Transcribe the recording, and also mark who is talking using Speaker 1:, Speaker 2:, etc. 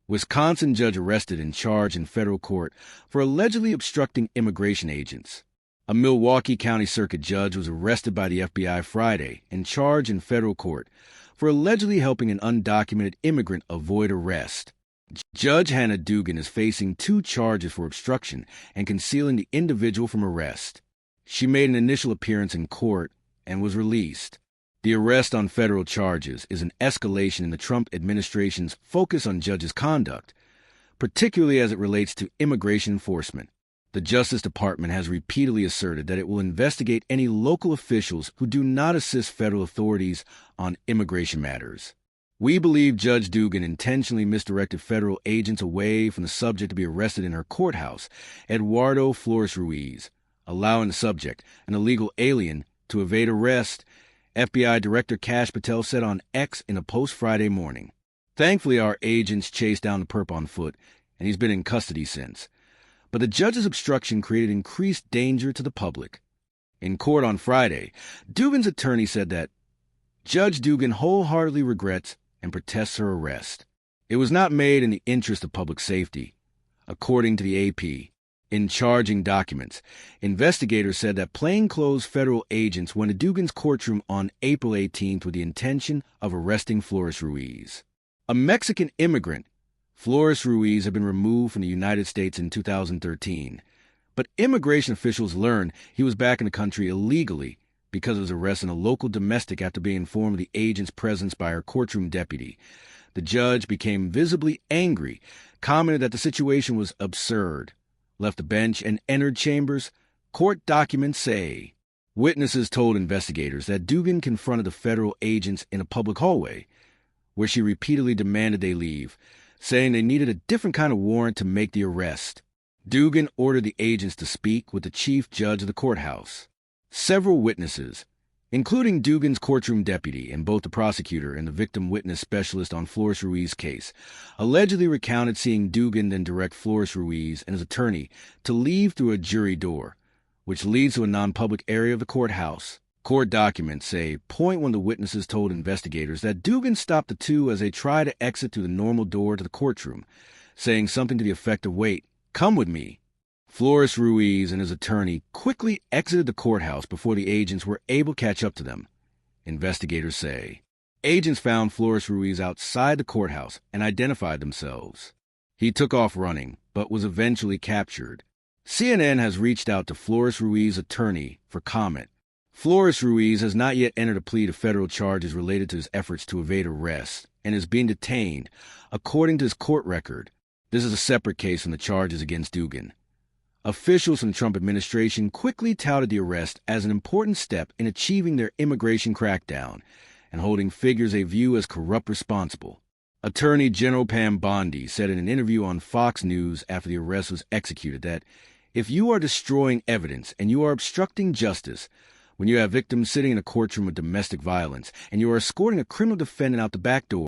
Speaker 1: Wisconsin judge arrested and charged in federal court for allegedly obstructing immigration agents. A Milwaukee County Circuit judge was arrested by the FBI Friday and charged in federal court for allegedly helping an undocumented immigrant avoid arrest. Judge Hannah Dugan is facing 2 charges for obstruction and concealing the individual from arrest. She made an initial appearance in court and was released. The arrest on federal charges is an escalation in the Trump administration's focus on judges' conduct, particularly as it relates to immigration enforcement. The Justice Department has repeatedly asserted that it will investigate any local officials who do not assist federal authorities on immigration matters. We believe Judge Dugan intentionally misdirected federal agents away from the subject to be arrested in her courthouse, Eduardo Flores Ruiz, allowing the subject, an illegal alien, to evade arrest, FBI Director Kash Patel said on X in a post Friday morning. Thankfully, our agents chased down the perp on foot, and he's been in custody since. But the judge's obstruction created increased danger to the public. In court on Friday, Dugan's attorney said that Judge Dugan wholeheartedly regrets and protests her arrest. It was not made in the interest of public safety, according to the AP. In charging documents, investigators said that plainclothes federal agents went to Dugan's courtroom on April 18th with the intention of arresting Flores Ruiz. A Mexican immigrant, Flores Ruiz had been removed from the United States in 2013, but immigration officials learned he was back in the country illegally because of his arrest in a local domestic after being informed of the agent's presence by her courtroom deputy. The judge became visibly angry, commented that the situation was absurd, left the bench, and entered chambers. Court documents say witnesses told investigators that Dugan confronted the federal agents in a public hallway, where she repeatedly demanded they leave, saying they needed a different kind of warrant to make the arrest. Dugan ordered the agents to speak with the chief judge of the courthouse. Several witnesses, including Dugan's courtroom deputy and both the prosecutor and the victim witness specialist on Flores Ruiz's case, allegedly recounted seeing Dugan then direct Flores Ruiz and his attorney to leave through a jury door, which leads to a non-public area of the courthouse. Court documents say one of the witnesses told investigators that Dugan stopped the two as they tried to exit through the normal door to the courtroom, saying something to the effect of, "Wait, come with me." Flores Ruiz and his attorney quickly exited the courthouse before the agents were able to catch up to them, investigators say. Agents found Flores Ruiz outside the courthouse and identified themselves. He took off running, but was eventually captured. CNN has reached out to Flores Ruiz's attorney for comment. Flores Ruiz has not yet entered a plea to federal charges related to his efforts to evade arrest and is being detained, according to his court record. This is a separate case from the charges against Dugan. Officials from the Trump administration quickly touted the arrest as an important step in achieving their immigration crackdown and holding figures they view as corrupt responsible. Attorney General Pam Bondi said in an interview on Fox News after the arrest was executed that if you are destroying evidence and you are obstructing justice, when you have victims sitting in a courtroom with domestic violence and you are escorting a criminal defendant out the back door,